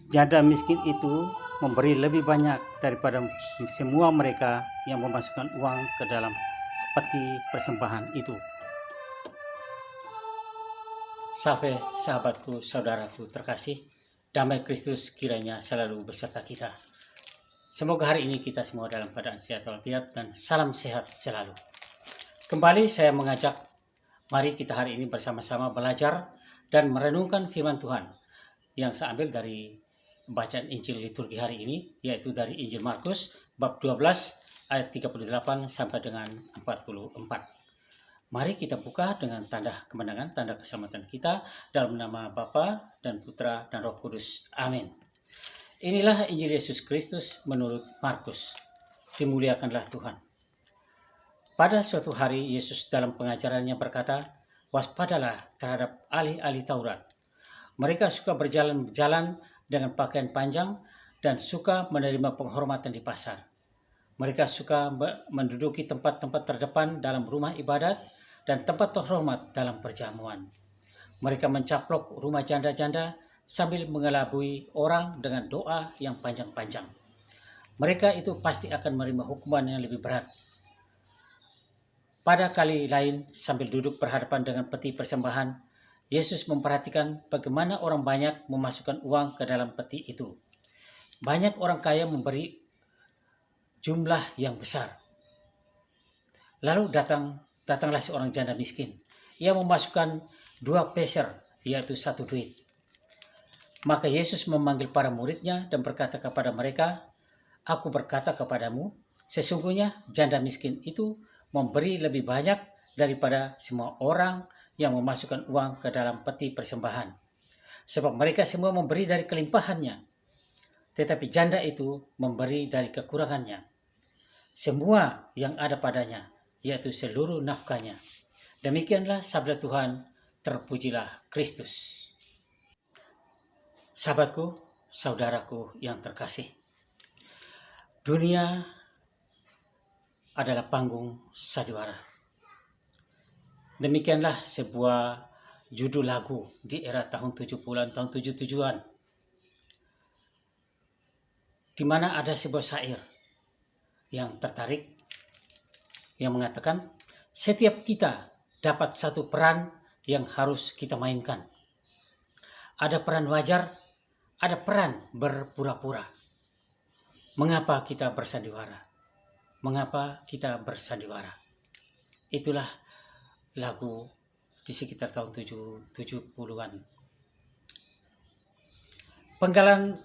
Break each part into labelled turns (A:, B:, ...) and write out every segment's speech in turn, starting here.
A: janda miskin itu memberi lebih banyak daripada semua mereka yang memasukkan uang ke dalam peti persembahan itu. Sampai sahabatku, saudaraku terkasih, damai Kristus kiranya selalu beserta kita. Semoga hari ini kita semua dalam keadaan sehat walafiat dan salam sehat selalu. Kembali saya mengajak, mari kita hari ini bersama-sama belajar dan merenungkan firman Tuhan yang saya ambil dari bacaan Injil liturgi hari ini, yaitu dari Injil Markus bab 12 ayat 38 sampai dengan 44. Mari kita buka dengan tanda kemenangan, tanda keselamatan kita dalam nama Bapa dan Putra dan Roh Kudus. Amin. Inilah Injil Yesus Kristus menurut Markus. Dimuliakanlah Tuhan. Pada suatu hari Yesus dalam pengajarannya berkata, waspadalah terhadap ahli-ahli Taurat. Mereka suka berjalan-jalan dengan pakaian panjang dan suka menerima penghormatan di pasar. Mereka suka menduduki tempat-tempat terdepan dalam rumah ibadat dan tempat terhormat dalam perjamuan. Mereka mencaplok rumah janda-janda sambil mengelabui orang dengan doa yang panjang-panjang. Mereka itu pasti akan menerima hukuman yang lebih berat. Pada kali lain, sambil duduk berhadapan dengan peti persembahan, Yesus memperhatikan bagaimana orang banyak memasukkan uang ke dalam peti itu. Banyak orang kaya memberi jumlah yang besar. Lalu datanglah seorang janda miskin. Ia memasukkan 2 peser, yaitu 1 duit. Maka Yesus memanggil para muridnya dan berkata kepada mereka, aku berkata kepadamu, sesungguhnya janda miskin itu memberi lebih banyak daripada semua orang yang memasukkan uang ke dalam peti persembahan. Sebab mereka semua memberi dari kelimpahannya, tetapi janda itu memberi dari kekurangannya. Semua yang ada padanya, yaitu seluruh nafkahnya. Demikianlah sabda Tuhan, terpujilah Kristus. Sahabatku, saudaraku yang terkasih, dunia adalah panggung sandiwara. Demikianlah sebuah judul lagu di era tahun 70-an, tahun 77-an, di mana ada sebuah syair yang tertarik yang mengatakan, setiap kita dapat satu peran yang harus kita mainkan. Ada peran wajar, ada peran berpura-pura. Mengapa kita bersandiwara? Mengapa kita bersandiwara? Itulah lagu di sekitar tahun 70-an. Penggalan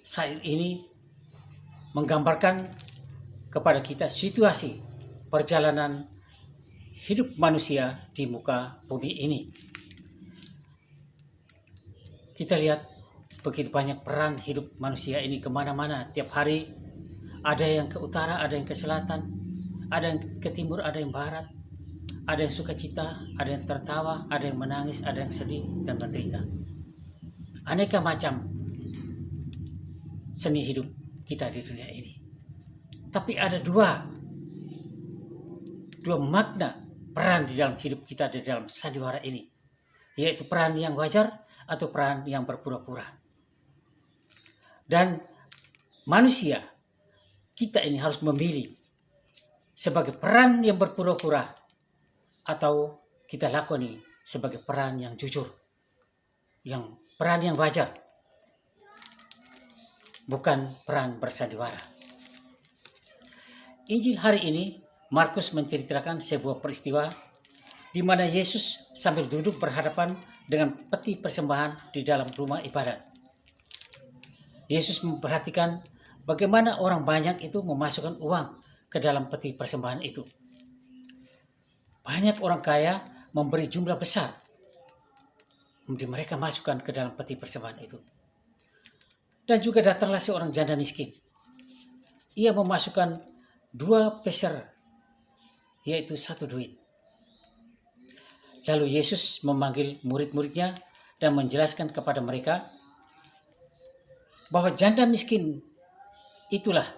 A: syair ini menggambarkan kepada kita situasi perjalanan hidup manusia di muka bumi ini. Kita lihat begitu banyak peran hidup manusia ini kemana-mana. Tiap hari ada yang ke utara, ada yang ke selatan, ada yang ke timur, ada yang barat. Ada yang sukacita, ada yang tertawa, ada yang menangis, ada yang sedih dan menderita. Aneka macam seni hidup kita di dunia ini. Tapi ada dua makna peran di dalam hidup kita di dalam sandiwara ini, yaitu peran yang wajar atau peran yang berpura-pura. Dan manusia, kita ini harus memilih sebagai peran yang berpura-pura atau kita lakoni sebagai peran yang jujur, peran yang wajar, bukan peran bersandiwara. Injil hari ini Markus menceritakan sebuah peristiwa di mana Yesus sambil duduk berhadapan dengan peti persembahan di dalam rumah ibadat. Yesus memperhatikan bagaimana orang banyak itu memasukkan uang ke dalam peti persembahan itu. Banyak orang kaya memberi jumlah besar. Kemudian mereka masukkan ke dalam peti persembahan itu. Dan juga datanglah seorang janda miskin. Ia memasukkan 2 peser, yaitu 1 duit. Lalu Yesus memanggil murid-muridnya dan menjelaskan kepada mereka bahwa janda miskin itulah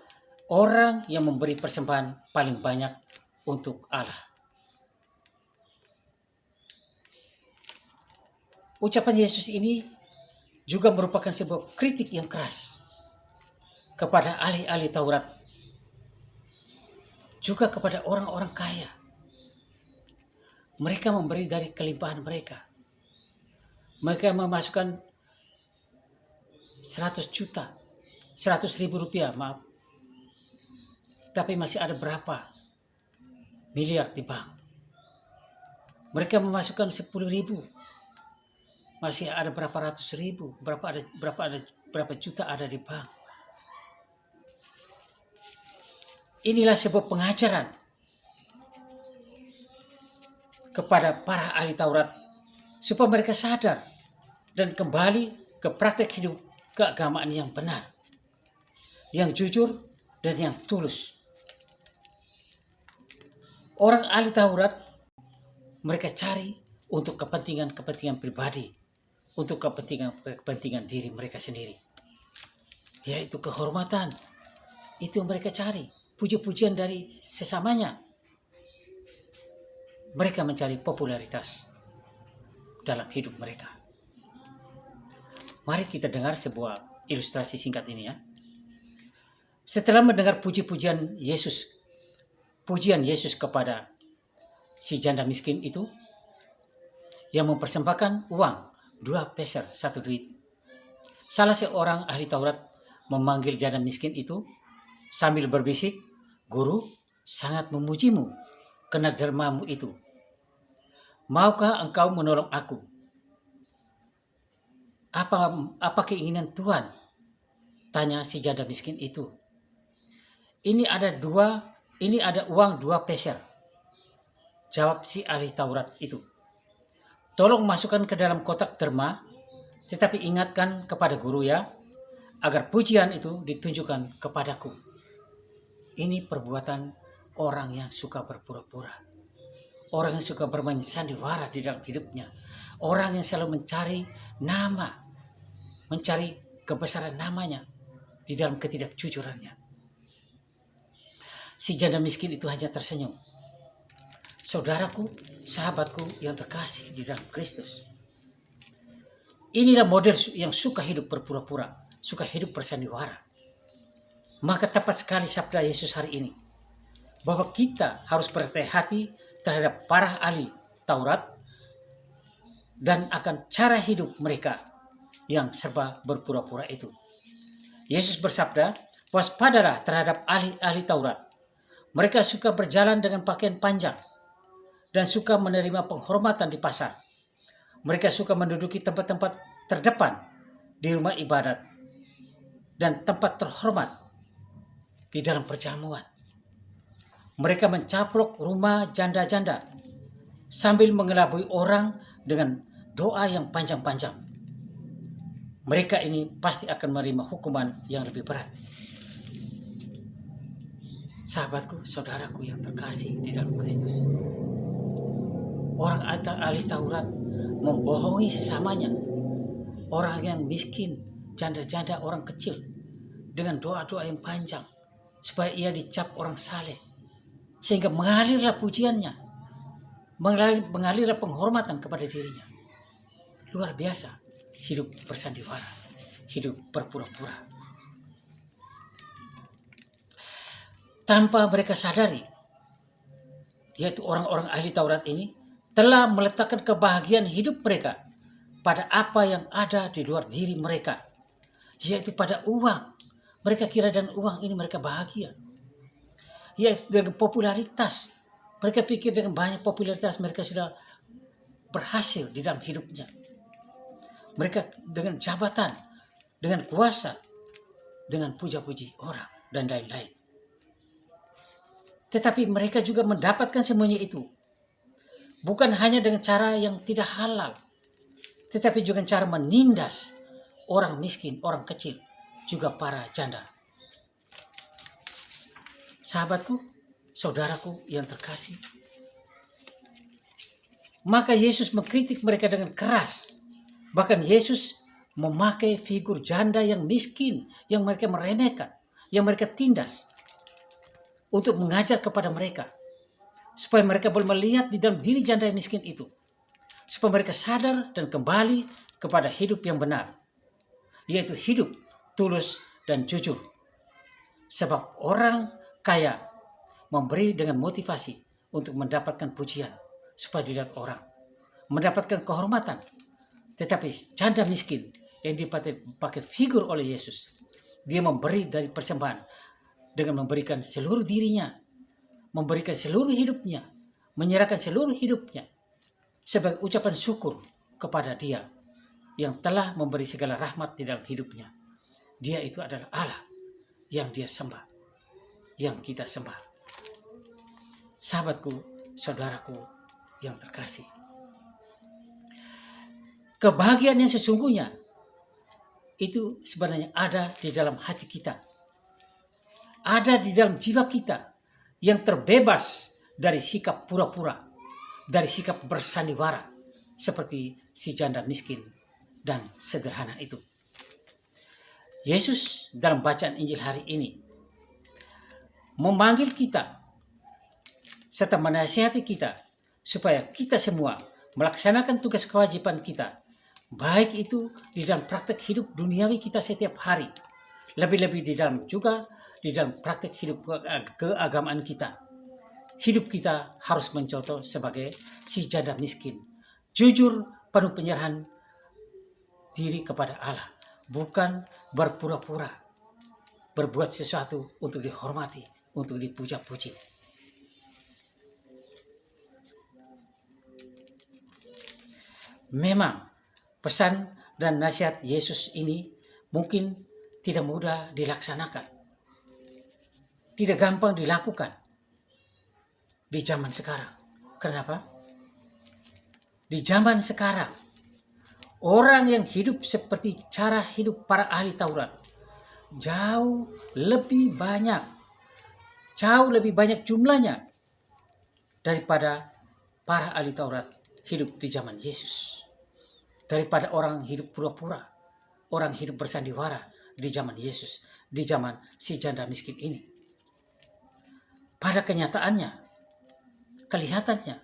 A: orang yang memberi persembahan paling banyak untuk Allah. Ucapan Yesus ini juga merupakan sebuah kritik yang keras kepada ahli-ahli Taurat, juga kepada orang-orang kaya. Mereka memberi dari kelimpahan mereka. Mereka memasukkan 100.000 rupiah, maaf. Tapi masih ada berapa miliar di bank. Mereka memasukkan 10.000, masih ada berapa ratus ribu, berapa juta ada di bank. Inilah sebuah pengajaran kepada para ahli Taurat supaya mereka sadar dan kembali ke praktek hidup keagamaan yang benar, yang jujur dan yang tulus. Orang ahli Taurat mereka cari untuk kepentingan pribadi, untuk kepentingan diri mereka sendiri, yaitu kehormatan. Itu yang mereka cari, puji-pujian dari sesamanya. Mereka mencari popularitas dalam hidup mereka. Mari kita dengar sebuah ilustrasi singkat ini ya. Setelah mendengar pujian Yesus kepada si janda miskin itu yang mempersembahkan uang 2 peser 1 duit. Salah seorang ahli Taurat memanggil janda miskin itu sambil berbisik, "Guru sangat memujimu karena dermamu itu. Maukah engkau menolong aku? Apa keinginan Tuhan?" tanya si janda miskin itu. Ini ada uang 2 peser. Jawab si ahli Taurat itu. "Tolong masukkan ke dalam kotak derma, tetapi ingatkan kepada guru ya, agar pujian itu ditunjukkan kepadaku." Ini perbuatan orang yang suka berpura-pura. Orang yang suka bermain sandiwara di dalam hidupnya. Orang yang selalu mencari nama, mencari kebesaran namanya di dalam ketidakjujurannya. Si janda miskin itu hanya tersenyum. Saudaraku, sahabatku yang terkasih di dalam Kristus. Inilah model yang suka hidup berpura-pura, suka hidup bersandiwara. Maka tepat sekali sabda Yesus hari ini, bahwa kita harus berhati-hati terhadap para ahli Taurat dan akan cara hidup mereka yang serba berpura-pura itu. Yesus bersabda, "Waspadalah terhadap ahli-ahli Taurat. Mereka suka berjalan dengan pakaian panjang dan suka menerima penghormatan di pasar. Mereka suka menduduki tempat-tempat terdepan di rumah ibadat dan tempat terhormat di dalam perjamuan. Mereka mencaplok rumah janda-janda sambil mengelabui orang dengan doa yang panjang-panjang. Mereka ini pasti akan menerima hukuman yang lebih berat." Sahabatku, saudaraku yang terkasih di dalam Kristus. Orang ahli Taurat membohongi sesamanya. Orang yang miskin, janda-janda, orang kecil, dengan doa-doa yang panjang supaya ia dicap orang saleh, sehingga mengalirlah pujiannya, mengalirlah penghormatan kepada dirinya. Luar biasa hidup bersandiwara, hidup berpura-pura. Tanpa mereka sadari, yaitu orang-orang ahli Taurat ini telah meletakkan kebahagiaan hidup mereka pada apa yang ada di luar diri mereka, yaitu pada uang. Mereka kira dengan uang ini mereka bahagia, yaitu dengan popularitas. Mereka pikir dengan banyak popularitas mereka sudah berhasil di dalam hidupnya. Mereka dengan jabatan, dengan kuasa, dengan puja-puji orang dan lain-lain. Tetapi mereka juga mendapatkan semuanya itu bukan hanya dengan cara yang tidak halal, tetapi juga cara menindas orang miskin, orang kecil, juga para janda. Sahabatku, saudaraku yang terkasih, maka Yesus mengkritik mereka dengan keras. Bahkan Yesus memakai figur janda yang miskin, yang mereka meremehkan, yang mereka tindas, untuk mengajar kepada mereka, supaya mereka boleh melihat di dalam diri janda yang miskin itu, supaya mereka sadar dan kembali kepada hidup yang benar. yaitu hidup tulus dan jujur. Sebab orang kaya memberi dengan motivasi untuk mendapatkan pujian supaya dilihat orang, mendapatkan kehormatan. Tetapi janda miskin yang dipakai figur oleh Yesus, dia memberi dari persembahan dengan memberikan seluruh dirinya, memberikan seluruh hidupnya, menyerahkan seluruh hidupnya sebagai ucapan syukur kepada Dia yang telah memberi segala rahmat di dalam hidupnya. Dia itu adalah Allah yang dia sembah, yang kita sembah. Sahabatku, saudaraku yang terkasih, kebahagiaan yang sesungguhnya itu sebenarnya ada di dalam hati kita, ada di dalam jiwa kita yang terbebas dari sikap pura-pura, dari sikap bersandiwara seperti si janda miskin dan sederhana itu. Yesus dalam bacaan Injil hari ini memanggil kita serta menasihati kita supaya kita semua melaksanakan tugas kewajiban kita, baik itu di dalam praktek hidup duniawi kita setiap hari, lebih-lebih di dalam praktek hidup keagamaan kita. Hidup kita harus mencontoh sebagai si janda miskin, jujur, penuh penyerahan diri kepada Allah, bukan berpura-pura berbuat sesuatu untuk dihormati, untuk dipuja-puji. Memang pesan dan nasihat Yesus ini mungkin tidak mudah dilaksanakan, tidak gampang dilakukan di zaman sekarang. Kenapa? Di zaman sekarang, orang yang hidup seperti cara hidup para ahli Taurat jauh lebih banyak jumlahnya daripada para ahli Taurat hidup di zaman Yesus. Daripada orang hidup pura-pura, orang hidup bersandiwara di zaman Yesus, di zaman si janda miskin ini. Pada kenyataannya, kelihatannya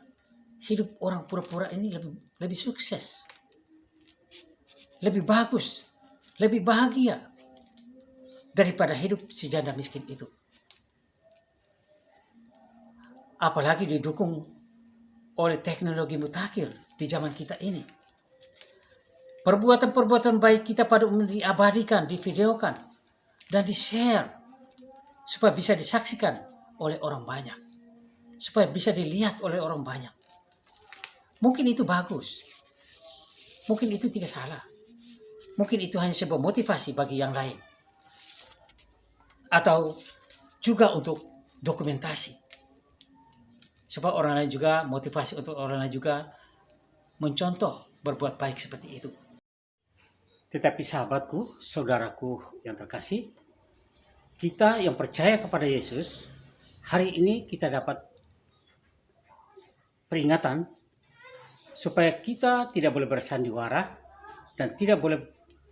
A: hidup orang pura-pura ini lebih sukses, lebih bagus, lebih bahagia daripada hidup si janda miskin itu. Apalagi didukung oleh teknologi mutakhir di zaman kita ini. Perbuatan-perbuatan baik kita pada umumnya diabadikan, divideokan, dan di-share supaya bisa disaksikan oleh orang banyak, supaya bisa dilihat oleh orang banyak. Mungkin itu bagus, mungkin itu tidak salah, mungkin itu hanya sebuah motivasi bagi yang lain, atau juga untuk dokumentasi, supaya orang lain juga, motivasi untuk orang lain juga mencontoh berbuat baik seperti itu. Tetapi sahabatku, saudaraku yang terkasih, kita yang percaya kepada Yesus, hari ini kita dapat peringatan supaya kita tidak boleh bersandiwara dan tidak boleh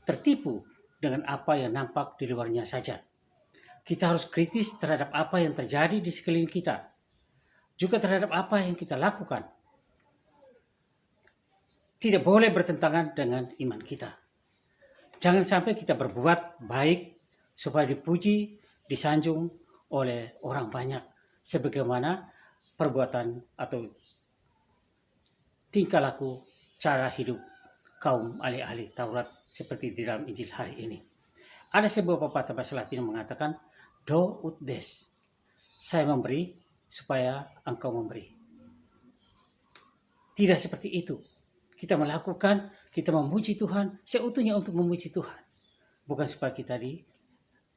A: tertipu dengan apa yang nampak di luarnya saja. Kita harus kritis terhadap apa yang terjadi di sekeliling kita, juga terhadap apa yang kita lakukan. Tidak boleh bertentangan dengan iman kita. Jangan sampai kita berbuat baik supaya dipuji, disanjung oleh orang banyak, sebagaimana perbuatan atau tingkah laku cara hidup kaum ahli-ahli Taurat seperti di dalam Injil hari ini. Ada sebuah pepatah bahasa Latin yang mengatakan, do ut des, saya memberi supaya engkau memberi. Tidak seperti itu. Kita melakukan, kita memuji Tuhan seutuhnya untuk memuji Tuhan, bukan supaya kita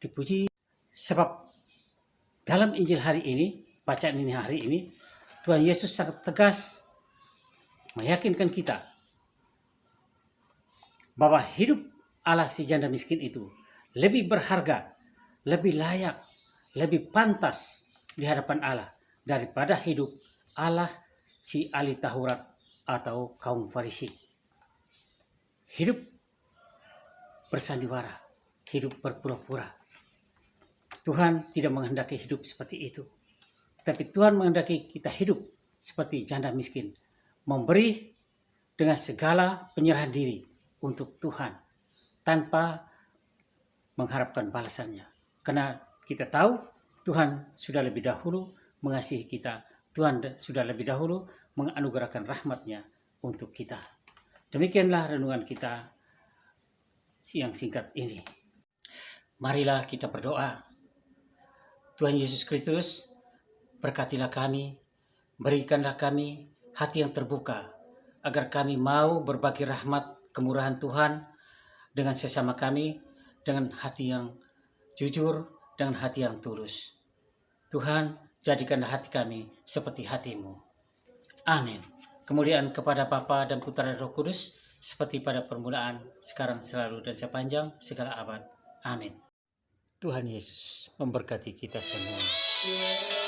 A: dipuji. Sebab dalam Injil hari ini, bacaan ini hari ini, Tuhan Yesus sangat tegas meyakinkan kita bahwa hidup ala si janda miskin itu lebih berharga, lebih layak, lebih pantas di hadapan Allah daripada hidup ala si ahli Taurat atau kaum Farisi. Hidup bersandiwara, hidup berpura-pura. Tuhan tidak menghendaki hidup seperti itu. Tapi Tuhan menghendaki kita hidup seperti janda miskin, memberi dengan segala penyerahan diri untuk Tuhan, tanpa mengharapkan balasannya. Karena kita tahu Tuhan sudah lebih dahulu mengasihi kita. Tuhan sudah lebih dahulu menganugerahkan rahmat-Nya untuk kita. Demikianlah renungan kita siang singkat ini. Marilah kita berdoa. Tuhan Yesus Kristus, berkatilah kami, berikanlah kami hati yang terbuka, agar kami mau berbagi rahmat kemurahan Tuhan dengan sesama kami, dengan hati yang jujur, dengan hati yang tulus. Tuhan, jadikanlah hati kami seperti hati-Mu. Amin. Kemuliaan kepada Bapa dan Putra dan Roh Kudus, seperti pada permulaan, sekarang, selalu, dan sepanjang segala abad. Amin. Tuhan Yesus memberkati kita semua.